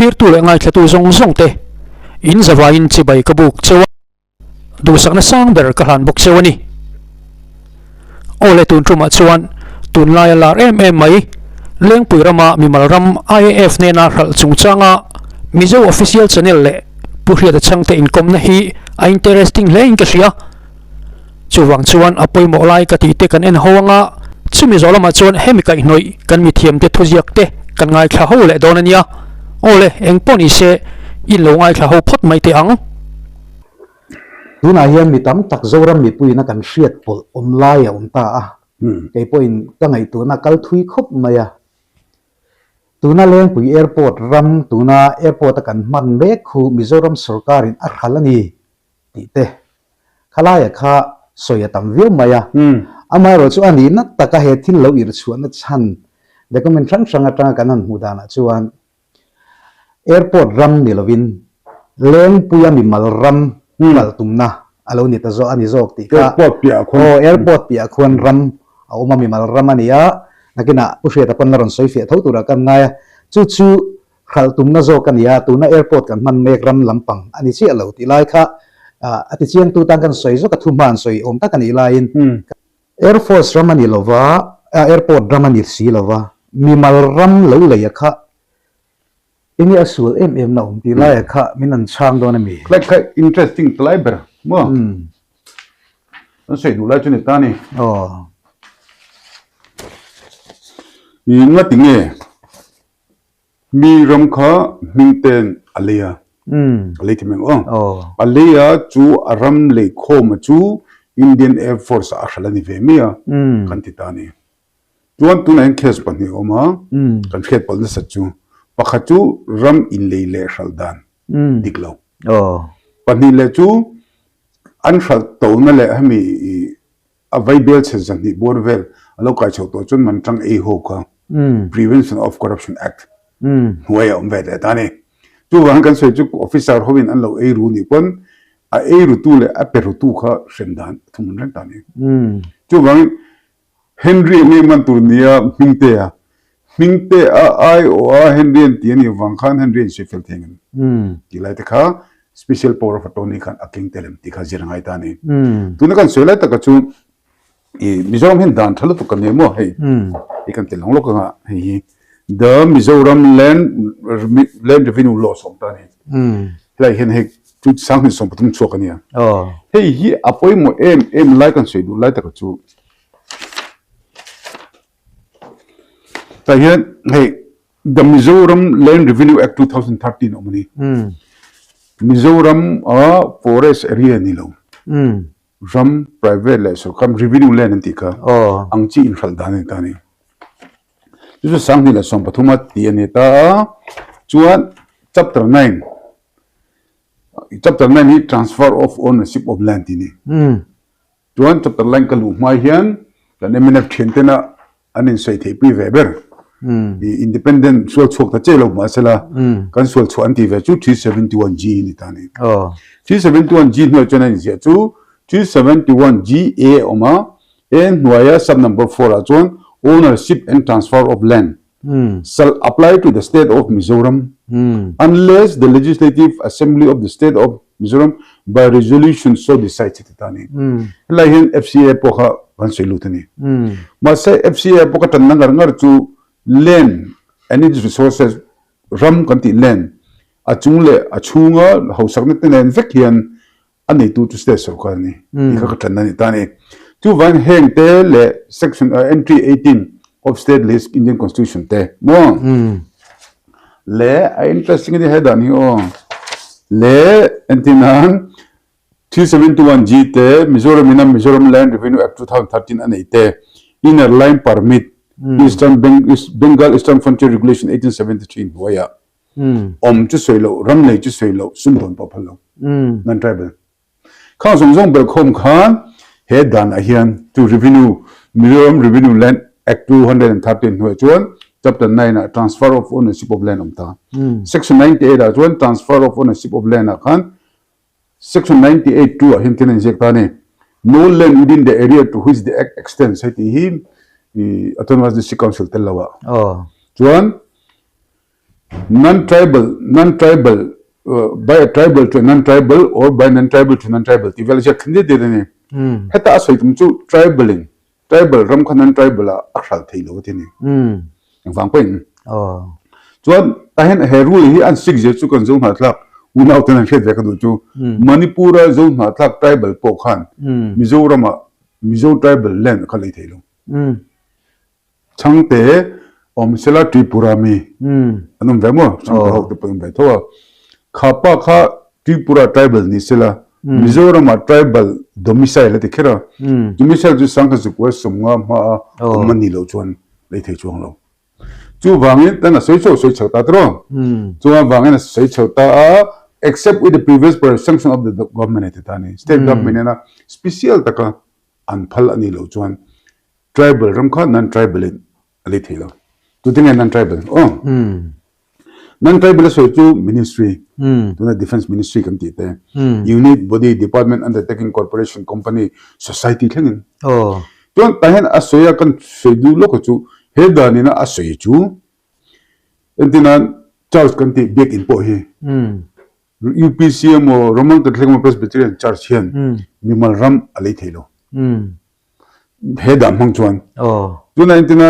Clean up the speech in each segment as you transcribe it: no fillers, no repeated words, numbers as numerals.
thlir tu le ngai thatu zong zong te in zawa in chibai kabuk chewa du sakna sang ber ka han bok chewani ole tun truma chuan tun lai lar mai leng puirama mimalram IAF ne na hral chungchanga mizo official channel le puhriat changte income na hi a interesting leng ka sia chuwang chuan apoi mo lai ka ti te kan en howanga chumi zolama chuan hemikai hnoi kan mi thiam te thujiak te kan ngai thla ho le donania ole engponi se in lo ngai thla ho phot mai te ang tuna hian mi tam tak zoram mi pui na kan hriat pol online ta a ke point ka ngai tu na kal thui khop maya tuna leng pui airport ram tuna airport kan man me khu mizoram sarkarin a khalani ti te khalaya kha soya tam view maya amaro chu ani na taka he thin lo ir chuan chan document sang atanga kanan mudana chuan airport ram nilovin leng puya mi mal ram mal tumna alo ni ta zo ani zok ti ka airport pia khon ram auma mi mal ram ania nakina ushe ta pannaron soifia thotura kan ngaya chu khal tumna zo kania tuna airport kan man mek ram lampang ani chi alo ti lai kha ati chiang tu tang kan soi zo ka thuman soi om ta kan ilain air force ram ani lova airport ram ani si lova mi mal ram lo le kha ini asul na om ti lai kha minan chang do na mi like interesting tlaiber mo sei du la chune tani inga tinge mi ram kha mingten alia ale ti meng alia chu aram le khom chu Indian Air Force a khalani ve mia kan ti tani tuan tu na case pani oma kan khet pal na sachu pakhachu ram in le khaldan diklo pani le chu an khal to na le hami available season ni borvel alo ka chho to chun man tang e ho ka Prevention of Corruption Act way on ve tani tu wang kan se chu officer hovin an lo e ru ni pon a e ru tu le a peru tu kha shendan thum ran tani chu wang Henry ni man turnia mingte a ai o a Henry tiani wang khan Henry Sheffield thingen ti lai ta kha special power of attorney khan aking telem ti kha jirangai tani tu na kan soila ta ka chu e Mizoram hin dan thalu tu kan mo hei e kan telong lo ka hei the Mizoram land revenue law som tani lai hen hei chu sang ni som patum chokania hei hi apoi mo em lai kan soi du lai ta ka chu ta hian hei the Mizoram Land Revenue Act 2013 omani Mizoram a forest area ni lo ram private le so kam revenue land antika angchi in khal dan ta ni ju sang ni la som pathuma ti ani ta chuan chapter 9 ni transfer of ownership of land ni chuan chapter 9 kalu mai hian kan eminent thentena anin sei thei pri veber independent sual chok ta chelo masala kan sual chu anti ve chu 371G ni ta ni 371G no chana ni chu 371GA oma and waya sub number 4 achon ownership and transfer of land shall apply to the state of Mizoram unless the legislative assembly of the state of Mizoram by resolution so decides it tani la hin FCA poka kan selutani ma say FCA poka tan ngar chu land and its resources ram kanti land achungle achunga hausakna tenen vekhian ani tu state sarkar ni ikha tan ni tani tu van heng te le section entry 18 of state list Indian constitution te mo le interesting ni head ani le antinan 371G te Mizoram Land Revenue Act 2013 ani te inner line permit Bengal Eastern Frontier Regulation 1873 waya chu soilo ram nei chu soilo sundon papalo non tribal kha song bel khom khan he dan ahian to Mizoram Revenue Land Act 213 ho chuan chapter 9 transfer of ownership of land amta section 98 chuan transfer of ownership of land khan section 98 to hinten injectane no land within the area to which the act extends hiti hi autonomous district council telawa chuan non-tribal by a tribal to non-tribal or by non-tribal to non-tribal ti vel ja khinde de ne heta asoi tum chu tribal ram khan non-tribal a akhal theilo ti ni wang point chuan ta hen he rule hi an six je chu kan zo ma thlak unau tan he de ka du chu manipur a zo ma thlak tribal po khan mizoram mizo tribal land khalai theilo changte omsela tripura mi anum vemo changte hok de pum be thowa khapa kha tripura tribal ni sela mizoram tribal domicile te khera domicile ju sang ju ko somnga ma mani lo chuan lei thei chuang lo chu wangin tan soi chho ta tro chu wangin soi chho ta except with the previous sanction of the government at tani state government na special taka anphal ani lo chuan tribal ram kha non tribal ali thilo tu ting non tribal non tribal so chu ministry to the defense ministry kan ti te unit body department undertaking corporation company society thengin chuan tahen asoya kan sedu lo ko chu he dani na asoi chu entina charge kan ti back in po hi UPCM or Roman Catholic Presbyterian Church hian mimal ram ali thilo he dam hang chuan tuna entina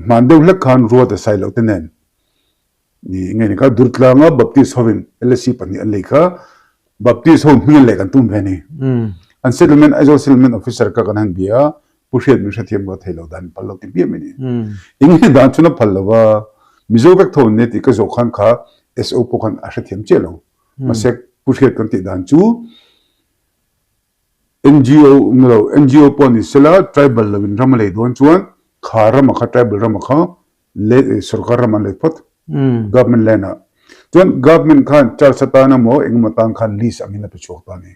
mandew lek khan ro ta sai lo tenen ni ngai ka durtlanga baptist hovin LSC pani aleka baptist hom hmil le kan tum bheni an settlement as a settlement officer ka kan bia pushet mi sathiam ga thailo dan pallo ti bi meni ingi dan chuna phallawa mizo bek thon ne ti ka zo khan kha SO po khan asathiam chelo masek pushet kan ti dan chu NGO poni sela tribal lovin ramale don chuan khara makha tribal ramakha le sarkar raman le pot government lena chuan government khan char satana mo engmatang khan lease amina pe chok ta ni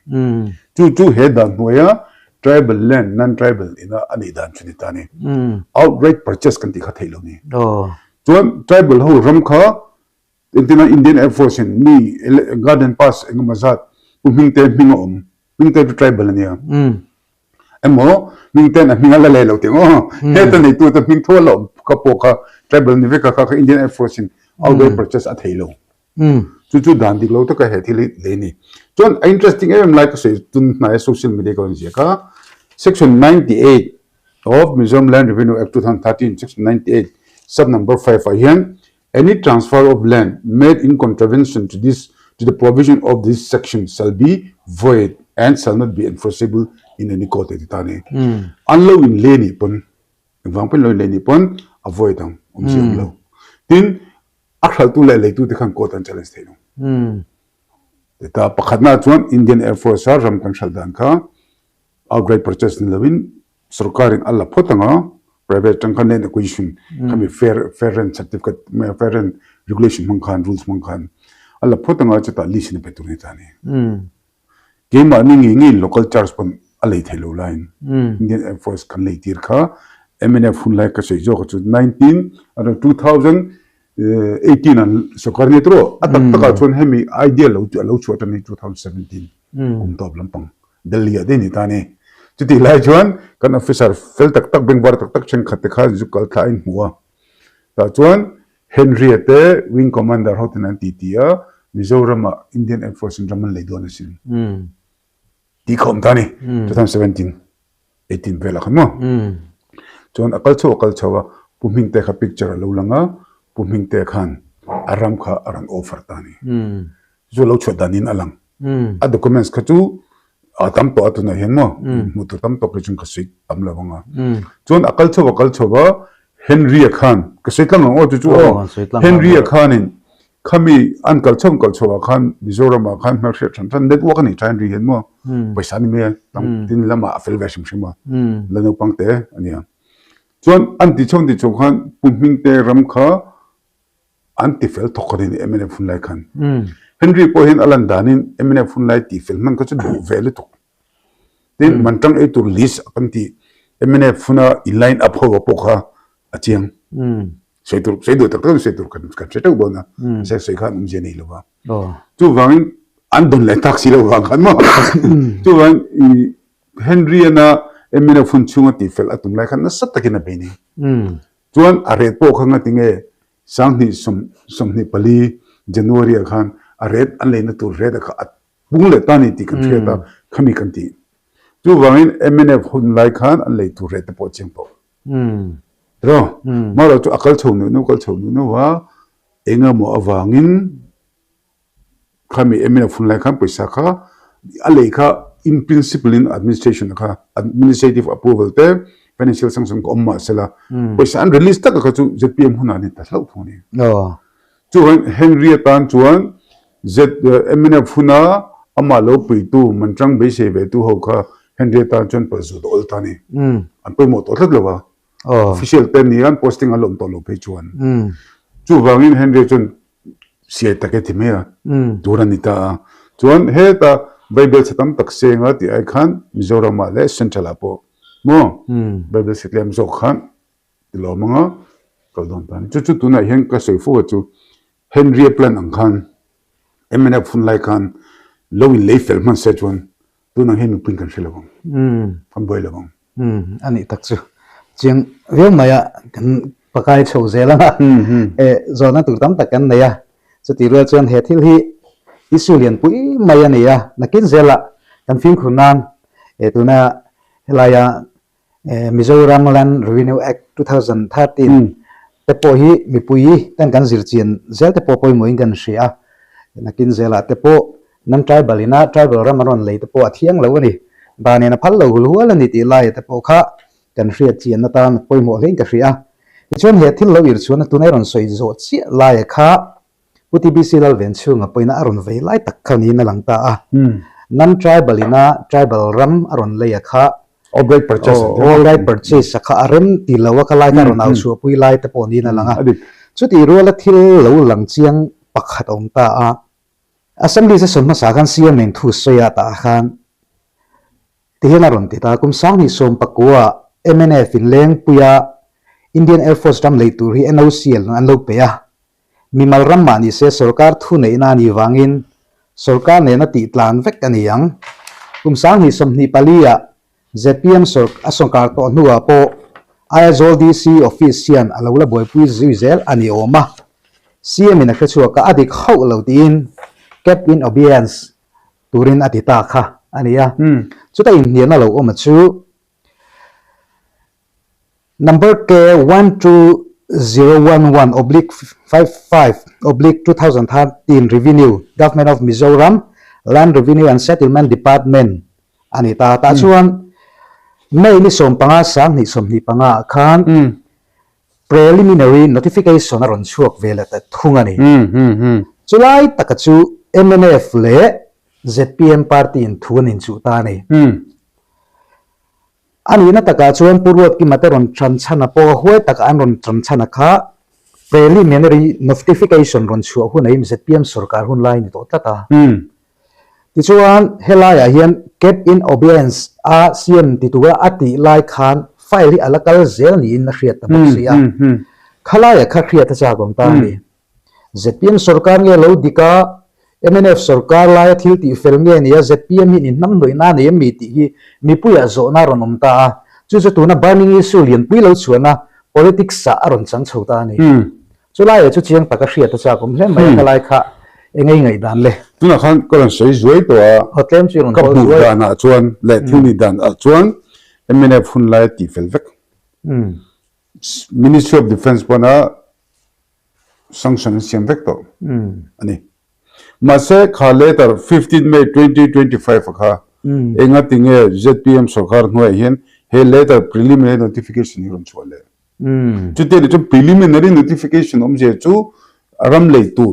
chu he dan moya tribal land non tribal ina ani dan chuni ta ni outright purchase kan ti kha thailo ni chuan tribal ho ramkha intina Indian Air Force mi garden pass engmazat umingte mingom mingte tribal ania emo mingten a mingala le lo te heta nei tu ta ming tholo ka poka tribal ni veka ka Indian Air Force outright purchase a thailo chu dan dik lo ta ka he thili le ni chon interesting em like say tun na social media ko ni ka section 98 of Mizoram Land Revenue Act 2013 section 98 sub number 5 again any transfer of land made in contravention to the provision of this section shall be void and shall not be enforceable in any court etani unlaw in leni pon example lo leni pon avoid am lo tin akhal tu le tu te khan court an challenge theno ta pakhatna chuan Indian Air Force ram kan shaldan kha outright purchase ni lovin sarkarin alla photanga private tangkhan ne acquisition kami fair rent certificate fair rent regulation mangkhan rules mangkhan alla photanga chata lease ni petuni tani game ngi local charge pon alei thelo line Indian Air Force kan lei tir kha MNF hun lai ka sei jo chu 19 and 2018 an sokarni tro atak taka chon hemi idea lo chota ni 2017 kum top lampang delhi ade ni tani chuti lai chuan kan officer fel tak beng bar tak cheng khate kha ju kal tha in huwa ta chuan HRIATA wing commander hotin an titia Mizoram Indian Air Force in Raman Leidon asin ti khom tani 2017 18 vela khamo chuan akal chawa puming te kha picture lo langa puming te khan aram kha aran offer tani zo lo chodanin alang a documents kha chu atam to atuna henmo mutu tam to kachun khasik amla banga chuan akal chawa HRIATA khan kasitlang o chu HRIATA khan in khami an kalchom khan Mizoram khan marshe than network ni than ri henmo paisa ni me tam tin lama afel version shima lano pangte ania chuan anti chong khan pumping te ram kha anti fel thokari ni MNF fun lai khan Henry po hin alan danin MNF fun lai ti fel man ka chu do vele to tin mantang e tur list anti MNF funa inline up ho po kha achiang seidur tak seidur kan seidur bona sei khan umjeni lowa chu wangin andon le taxi lo wang khan mo chu wang Henry na MNF fun chunga ti fel atum lai khan na satakina beni chuan are po khanga tinge sang ni som ni pali January khan a red an le na tur red kha bung le tani ti kan theta khami kan ti chu wangin MNF hun lai khan an le tur red po ching po ro ma lo chu akal chhong nu kal chhong nu wa enga mo awangin khami MNF hun lai khan paisa kha a le kha in principle in administration kha administrative approval te financial sanction ko amma sela paisa an release ta ka chu ZPM hunani ta hlau phone chuan HRIATA chuan MNF huna ama lo pui tu manchang be se ve tu ho kha HRIATA chuan pa zu dol tani an poi mo to thlat lawa official ten ni an posting alom to lo pe chuan chu wangin HRIATA chuan sia ta ke thimea turanita chuan he ta bible satam takse nga ti ai khan Mizoram le central apo mo bible sitlem zo khan ti lo manga kaldon tan chu tu na hen ka sei fu chu Henry plan ang khan MNF fun lai khan low in level man se chuan tu na hen pin kan shela bang kan boy la bang ani tak chu chiang veu maya kan pakai chho zela e zona tur tam tak kan neya chu ti ro chuan he thil hi issue lian pui maya neya nakin zela kan fin khunan e tuna helaya Mizoram Land Revenue Act 2013 te po hi mi pui tan kan zir chin zel te po poi moi gan ria nakin zela te po nan tribal ramaron le te po athiang lo ni ba ne na phal lo hul hul ani ti lai te po kha kan ria chin na tan poi mo len ka ria chon he thil lo ir chuan tu nei ron soi zo chi lai kha UTBC dal ven chunga poina aron vei lai tak khani na langta a nan tribal ram aron le kha outright purchase sakha arem ti lawa kalai ka ron au chu pui lai te poni na langa chu ti ro la thil lo lang chiang pakhat om ta a assembly se somma sa kan siam eng thu soya ta khan ti hena ron ti ta kum sang hi som pakua MNF in leng puya Indian Air Force ram le tur hi NOCL an lo pe a mimal ram mani se sarkar thu nei na ni wangin sarkar ne na ti tlan vek ani yang kum sang hi som ni palia ZPM asongkar to nuwa po Ayazol DC office sian alawla boy pui zizel ani oma CM in a kachua ka adik haw lo din kept in obedience turin atita kha ania chuta in nian na lo oma chu number K 12011/55/2013 revenue government of Mizoram Land Revenue and Settlement Department anita ta chuan May ni som panga sang ni som ni panga khan preliminary notification aron chuak vela ta thungani July takachu MNF le ZPM party in thuanin chu ta ni ani na taka chuan purwat ki materon tran chana po hoi taka anron tran chana kha preliminary notification ron chu hu nei ZPM sarkar hun lai ni to tata tichuan helaya hian kept in obedience a CM titua ati lai khan file alakal zel ni in riat ta boxia khalaya kha riat ta gom ta ni ZPM sarkar nge lo dika MNF sarkar lai thil ti fel nge ni ZPM in nam noi na ne mi ti hi mi puya zo na ronom ta chu chu tuna burning issue lian pi lo chuana politics sa aron chang chhota ni chu lai chu chiang taka riat ta gom hle mai khalai kha engai dan le tuna khan koran sei zuai to a hotlem chi ron ka bu dan a chuan le thuni dan a chuan MNF hun lai ti fel vek Ministry of Defense pana sanction siam vek to ani ma se khale tar 15 May 2025 kha enga tinge ZPM sarkar noi hian he letter preliminary notification ron chwale chute ni preliminary notification je chu aram le tu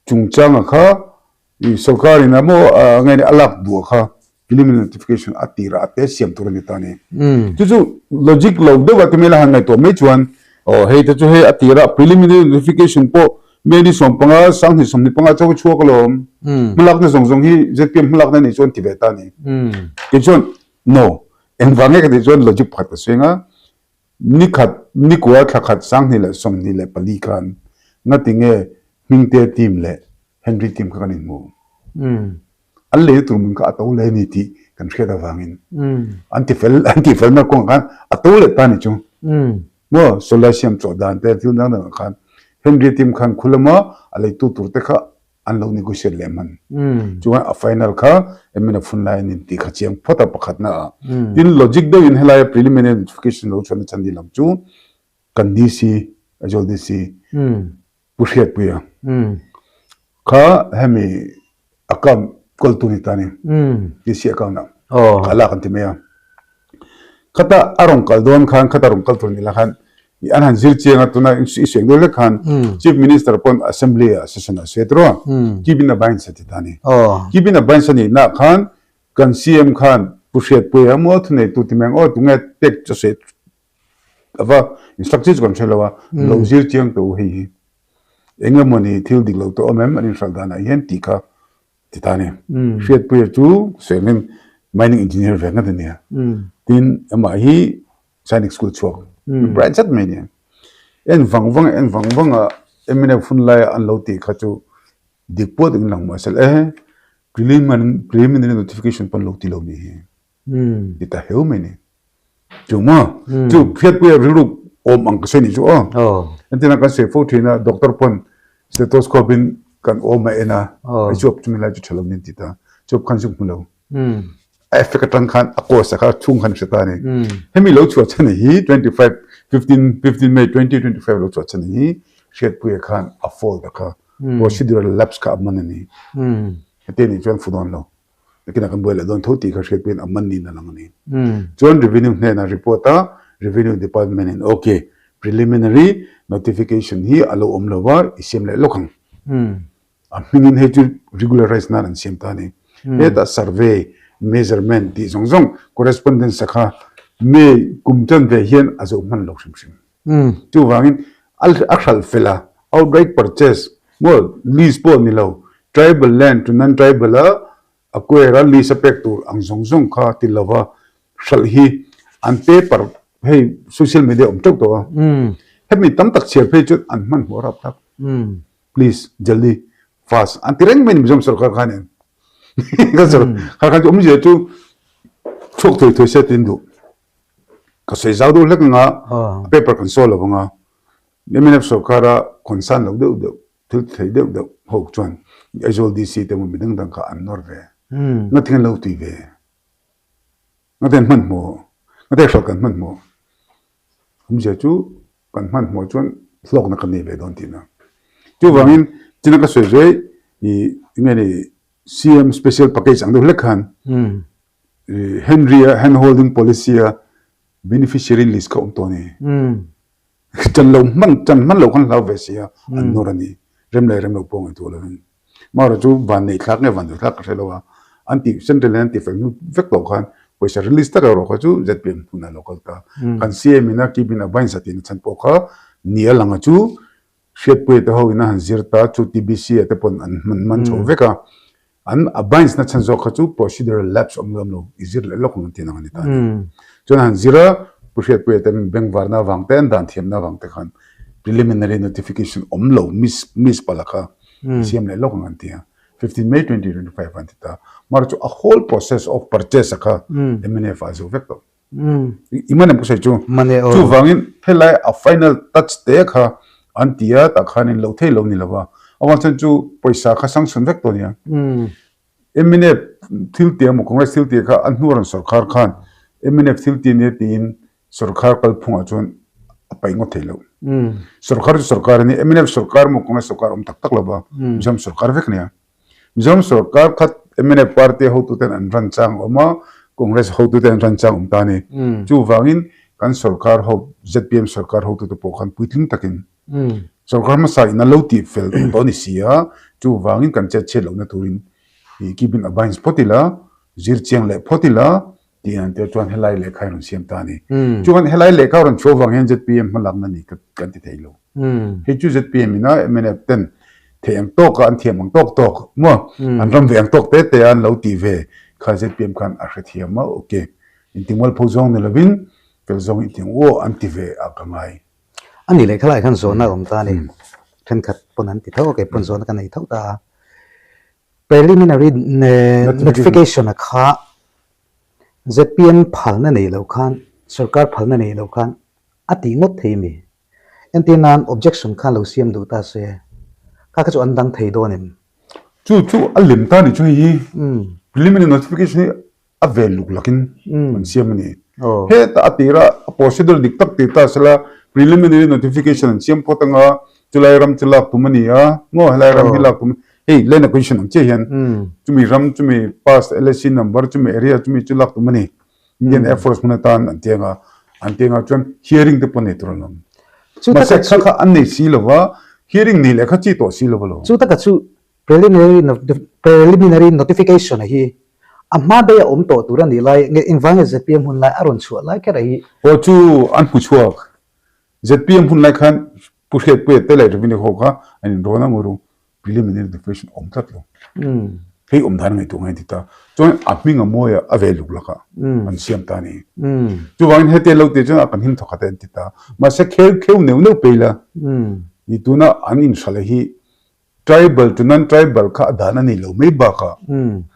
chungchang kha I sarkari na mo ngai alak du kha preliminary notification atira ate siam turani tani chu logic lo de wa kemela hangai to me chuan o he ta chu he atira preliminary notification po me ni som panga sang ni som ni panga chaw chu kolom mulak na song hi ZPM mulak na ni chuan ti beta ni ke chuan no en wange ka di chuan logic phat pa senga ni kwa khat sang ni la som ni le pali kan ngatinge mingte team le Henry team ka kanin mo alle tum ka ataw le ni ti kan kheda wangin anti-fel na kong kan ataw le tani chu mo solasiam chodan te tu na khan Henry Tim Khan Kulama, alay Turteka, and low negotiate lemon. Juan a final car, a minute phone line in Tikachiang, Pota Pakatna. In logic, though, in Helaya preliminary notification notes on the Chandilam Ju, Kandisi, Ajodisi, Pushet Puya. Ka Hemi Akam Koltunitani, this year account. Oh, Kalakantimea. Kata Aron Kaldon Khan, Katarum Kaltunilahan. Anhan zirchi nga tuna iseng dole khan chief minister upon assembly session setro kibina bain satitani kibina bain sani na khan kan cm khan pushet puya mo thune tutimeng o tunga tek chose ava instructions kon chelawa lo zirchi ang to hi enga moni thil dik lo to mem an saldana yen tika titani shet puya chu semen mining engineer venga denia tin ama hi sainik school chok branch at mania en vang emine phun lai an loti khachu dikpo ding lang masal preliminary notification pan loti lo ni dita heu meni chuma chu phet pu ru om ang se ni chu entina ka se fotina doctor pon stethoscope in kan om ena job chumila chu thalom ni tita job kan sum lo Africa Khan Akos Saka Chung Han Shatani. Hemi Lo Chwachani, 15 May 2025 Lo Chwachani, Shed Puya Khan, a fold the car, procedural lapse ka manani. Ateni John Fudonlo. The Kinakambola don't toti her shed pin a money in the Langani. John Revenue Nena reporter, Revenue Department in okay. Preliminary notification here, allow Omlova, is similar locum. A meaning here to regularize Nan and Simtani. Let a survey. Measurement di zong correspondence sakha me kumchan ve hian azo man lo shim tu wangin actual fela outright purchase mo lease po ni lo tribal land to non tribal acquire lease apek tu ang zong kha tilawa shal hi an paper hey social media tok to hemi tam tak share page an man ho rap tak please jaldi fast antireng men jom sarkar khanen 그래서 가까이 움직여 주 촉도 되셔 된도 그래서 자도 레가 페이퍼 컨솔 보가 내면에서 가라 콘산 로도 들태도 혹전 애졸 DC 때문에 믿는다 안 너베 나팅 로티베 나된 만뭐 나대 쇼간 뭐 움직여 주 간만 뭐전 슬로그나 간네베 돈티나 주 방인 지나가 쇠제 이 이면이 CM special package ang lekhan Henry handholding policy beneficiary list ka umtoni chan man lo kan law vesia an norani rem lo pong to lo mara chu van nei thak ne van thak ka lo anti central anti vek lo khan poisa release ta ro ka chu zpm puna local ka kan CM ina ki bina bain satin chan po kha nia langa chu shet pe ta ho ina han zirta chu TBC ate pon man cho veka an abines na chanzo khachu procedural lapse omlo izir le lokong tinang ni ta chon zira pushet pu etem bank varna wangten dan thiam na wangte khan preliminary notification omlo miss palaka siam le lokong antia 15 May 2025 antita marchu a whole process of purchase ka MNF azu vector imane pusai chu chu wangin helai a final touch te kha antia ta khanin lo thei lo ni lawa awan chan chu paisa kha sanction vector nia MNF thilti mo congress thilti kha anhuran sarkar khan MNF thilti ne tin sarkar kal phunga chon apai ngo thelo sarkar ni MNF sarkar mo congress sarkar tak laba jam sarkar veknia jam sarkar khat MNF party ho tu ten an ranchang oma congress ho tu ten ranchang tani chu wangin kan sarkar ho zpm sarkar ho tu po khan puitling takin sarkar ma sai na loti fel to ni sia chu wangin kan che lo na turin kibin abines potila zirchiang le potila tian te chuan helai le khairun siam tani chuan helai le khairun chowang hen zpm malak na ni kan ti theilo he chu zpm ina MNF ten theng tok an thiam tok mo an ram veng tok te an lo ti ve kha zpm kan a hrethiam ma okay intingwal phozong ne lovin felzong inting wo an ti ve a kamai ani le khalai khan zona rom ta ni then khat ponan ti tho ke pon zona kan nei tho ta preliminary notification kha zpm phalna nei lo khan sarkar phalna nei lo khan ati ngot thei mi antenna objection khan lo siam du ta se ka chu andang thei do nim chu alim ta ni chu hi preliminary notification a vel luk lakin man siam ni he ta atira procedure dik tak ti ta sala preliminary notification siam potanga chulai ram chila tumani a ngo halai ram hilak tum hey lena question che hian chumi ram chumi pass LSC number chumi area chumi chilak tumani Indian Air Force muna tan antenga chon hearing the pone tronam chu ta ka anne silova hearing ni lekha chi to silova lo chu ta ka chu preliminary notification hi amma de om to turan ni lai nge invang ZPM hun lai aron chu lai ka rai o chu an pu chuak ZPM hun lai khan pushet pe te lai revini ho kha an rona ngoru preliminary notification om tat lo hei om dhan ngai tu ngai tita chon apming amoya available laka an siam ta ni chu wang hete lo te chon akan hin thoka te tita ma se kheu neu peila ni tuna an in shalahi tribal to non tribal kha adana ni lo mai ba kha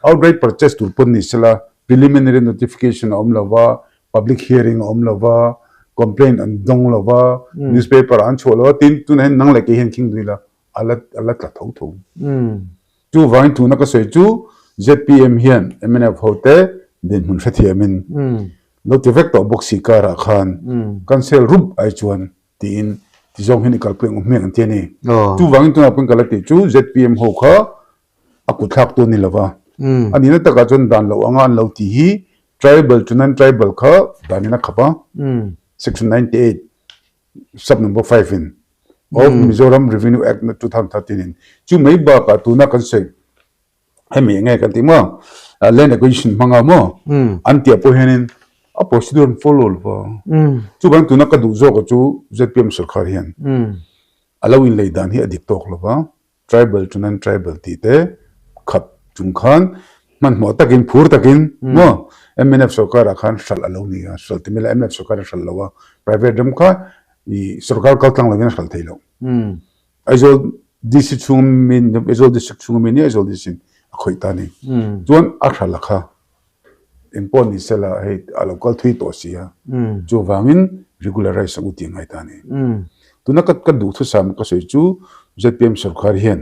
outright purchase tur pon ni sala preliminary notification om lova public hearing om lova complaint and dong lova newspaper an cholo tin tun hen nang le ke hen king duila alat la tho chu wang tu na ka sei chu ZPM hian MNF hote den mun thathiamin notific to boxi kara khan cancel rup ai chuan tin ti zong hin kal peng meng an tiani chu wang tu na peng kala ti chu ZPM ho kha akut thak to ni lawa ani na ta ka chon dan lo anga lo ti hi tribal to non tribal kha danina khapa section 98 sub number 5 in of Mizoram Revenue Act 2013 in chu mai ba ka tu na kan se hemi ngai kan ti mo land acquisition manga mo antia po henin a procedure follow lo chu bang tu na ka du zo ko chu ZPM sarkar hian allowing lei dan hi adik tok lo ba tribal to non tribal ti te khat chung khan man mo takin phur takin mo MNF sarkar khan shal allow ni ga shal timela MNF sarkar shal lawa private dam kha i sarkar ka tlang lawin shal thailo aizol district chungmin aizol district chungmin ni aizol district khoi ta ni chuan a thal kha import ni sela he local thui to sia chu wangin regularize u ti ngai ta ni tuna kat ka du thu sam ka sei chu ZPM sarkar hian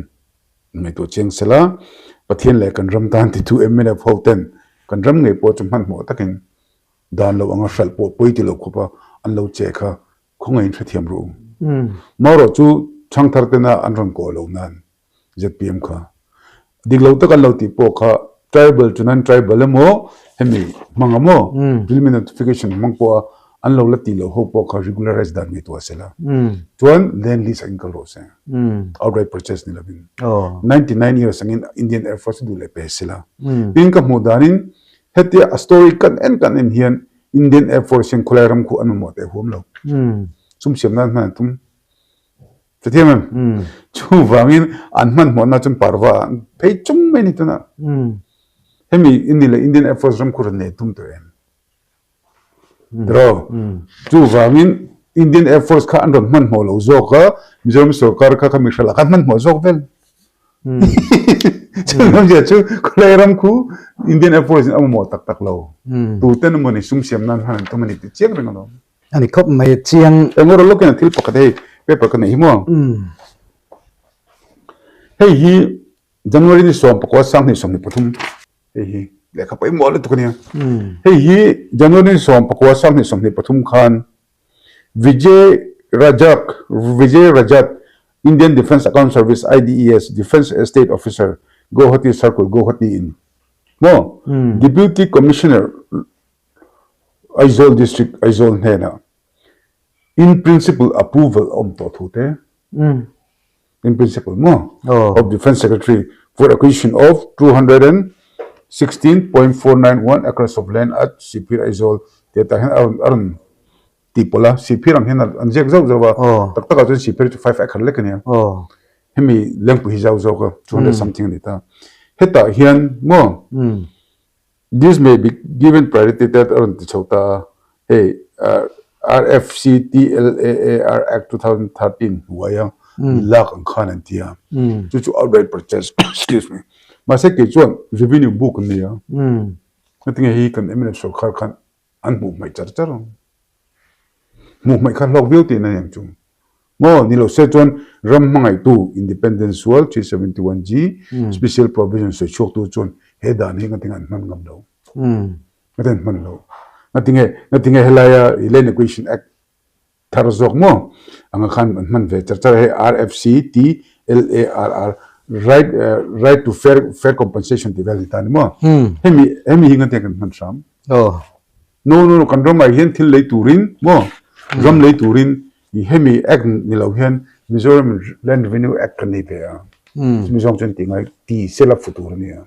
ngai to cheng sela pathian le kan ram tan ti thu MNF hoten kan ram ngai po chum han mo takin dan lo anga shal po poi ti lo khopa an lo che kha khongai thathiam ru moro chu changthar te na an ram ko lo nan ZPM kha diglo ta kan lo ti po kha tribal to non tribal mo hemi mangamo preliminary notification mangpo an lo lati lo ho po kha regularize dan mi to asela chuan land lease ankle ro se outright purchase ni labin 99 years angin Indian Air Force du le pesela pin ka modanin hete a story kan en hian Indian Air Force in khulairam khu an mo te hom lo sum siam na man tum Setiam chu wangin an man mo na chum parwa pei chum me ni tuna hemi Indian Air Force ram kur ne tum to en dro chu wangin Indian Air Force kha an man mo lo zo ka Mizoram sarkar kha ka mishala kan man mo zo vel chu no je chu khulairam khu Indian Air Force am mo tak lo tu ten mo ni sum siam nan han to mani ti chek reng no ani khop mai chiang engoro loken thil pakade paper kan hi mo hei hi January ni som pakwa sang ni som ni pathum hei hi lekha pai mo le tukania hei hi January ni som pakwa sang ni som ni pathum khan Vijay Rajat Indian Defence Account Service IDES Defence Estate Officer Guwahati Circle Guwahati in mo Deputy Commissioner Aizawl District Aizawl Hena in principle approval to thute in principle mo of Defence Secretary for acquisition of 216.491 acres of land at Sipir Aizawl Teta Arun Tipola Sipir ang hen anjek zaw zawa tak tak ajon Sipir 5 acre lekania hemi lengpu hi zaw zaw ka 200 something nita heta hian mo this may be given priority that Arun Tichota hey RFC TLAT Act 2013 waya lak ang khanan tia chu outright purchase excuse me mase ke chuan revenue book niya natinga hi kan MNF sarkar khan an bu mai char mu mai khan log beauty na yang chu mo ni lo se chon ram mangai tu independence wall 371G special provision so chok tu chon he dan he ngating an man ngam lo ngaten man lo ngating helaya Land Acquisition Act tharzok mo anga khan man ve charchar he RFC TLAT right to fair compensation development tan mo hemi ngating man sam oh no kan ram ai hian thil lei turin mo ram lei turin i hemi act ni lo hian Mizoram Land Revenue Act kan ni pe a Mizoram chen tingai ti sela futur ni a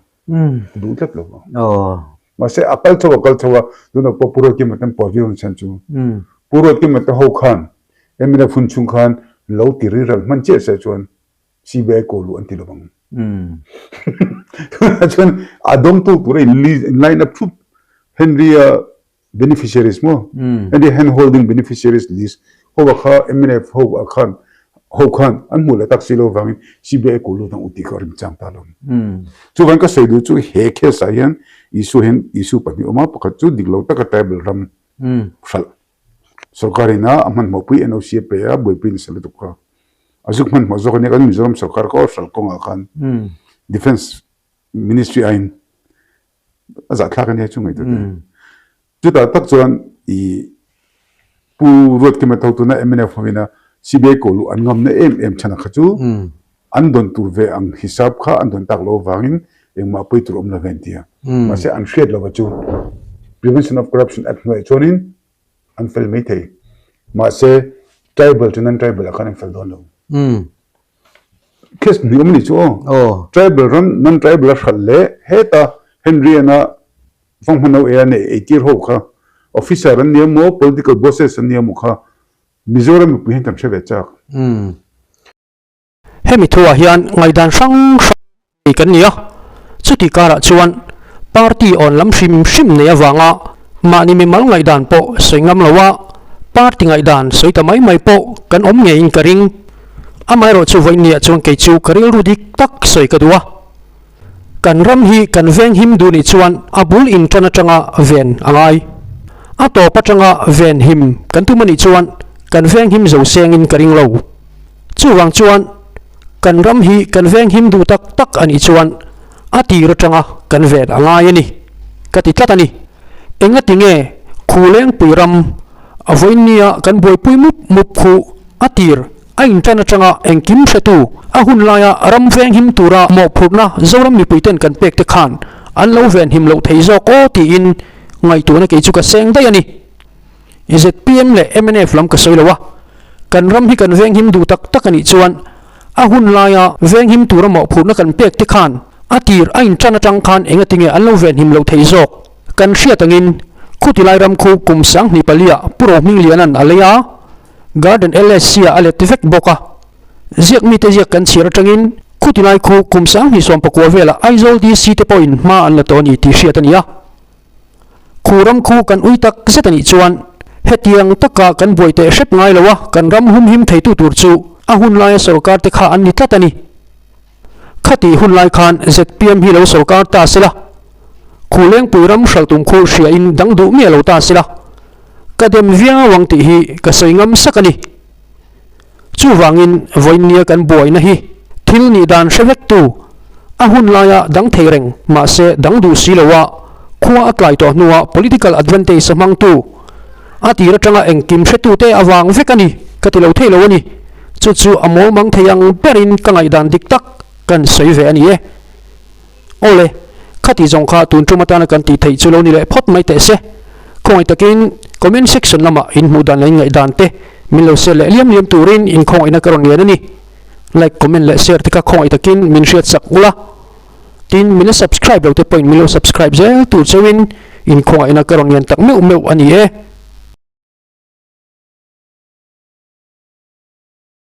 du tlak lo oh ma se akal chawa du na puro ki matam pavilion chan chu puro ki mat ho khan emina phun chung khan lo ti ri ral man che se chon CBI ko lu anti lo bang chon adom tu pure line up thu Henry beneficiaries mo and the hand holding beneficiaries list ho kha MNF ho khan an mula taksilo wangin CBI ko lu tang uti karim chang talom chu wan ka seidu chu he khe sayan isu pani oma pakhat chu diglo ta ka table ram sal sarkari na aman mopui NOC pe ya boipin sel tu ka azuk man mo zokne kan Mizoram sarkar ko sal ko nga khan defense ministry ain aza thlakan ya chu ngai tu juta tak chuan I pu rot ke mathau tu na MNF homina CBI ko lu an ngam na em chana khachu an don tur ve ang hisab kha an don tak lo wangin engma pui tur om la ventia ma se an shred lo bachu Prevention of Corruption Act no chonin an fel mete ma se tribal to non tribal akan fel don lo kes ni omni chu oh tribal ran non tribal khalle heta Henriana fangmano ene 80 ho kha officer an niamo political bosses an niamo kha Mizoram pu hen tam cheve chak hemi thua hian ngaidan sang kan nia chuti kara chuan party on lam shim ne awanga mani me mal ngaidan po soingam lawa party ngaidan soitamai mai po kan om nge in karing amai ro chu voinia chuan ke chu karil rudik tak soi kadua kan ram hi kan veng him du ni chuan abul in tana tanga ven angai ato patanga ven him kan tu mani chuan kan veng him zo seng in karing lo chuwang chuan kan ram hi kan veng him du tak tak ani chuan ati ro tanga kan ven angai ani kati tlatani engatinge khuleng puiram avoinia kan boi pui mup khu atir ain tana tanga engkim setu ahun laya ram veng him tura mo phurna zoram mi puiten kan pek te khan an lo ven him lo theizo ko ti in ngai tu na ke chu ka seng dai ani ZPM le MNF lam ka soilawa kan ram hi kan veng him du tak tak ani chuan ahun laya veng him tura mo phurna kan pek te khan atir ain tana tang khan engatinge an lo ven him lo theizo kan hria tangin khutilai ram khu kumsang ni palia puro ming lianan alaya garden LSC ale tifek boka ziak mi te ziak kan chira tangin khutilai khu kumsang ni som pakwa vela aizol di city point ma an la toni ti hria tania khuram khu kan uitak zetani chuan hetiang taka kan boite shep ngai lawa kan ram hum him theitu tur chu ahun lai sarkar te kha an ni tlatani khati hun lai khan ZPM hi lo sarkar ta sila khuleng puiram shaltum khu shia in dangdu mi lo ta sila kadem via wangti hi ka soingam sakani chuwangin voinia kan boi na hi thil ni dan shevek tu ahun laya dang theireng ma se dangdu silowa khua atlai to nuwa political advantage samang tu atira tanga engkim shetu te awang vekani katilo thelo ani chu amol mang theyang perin kangai dan diktak kan soive ani e ole khati jongkha tun tumata na kan ti thei chulo ni le phot mai te se khoi takin comment section lama in mudan lai ngai dan te milo se le liam turin in khoi na karon ni ani like comment le share tika khoi takin min share sakula tin min subscribe lo te point milo subscribe zel tu chewin in khoi na karon yan tak meu ani e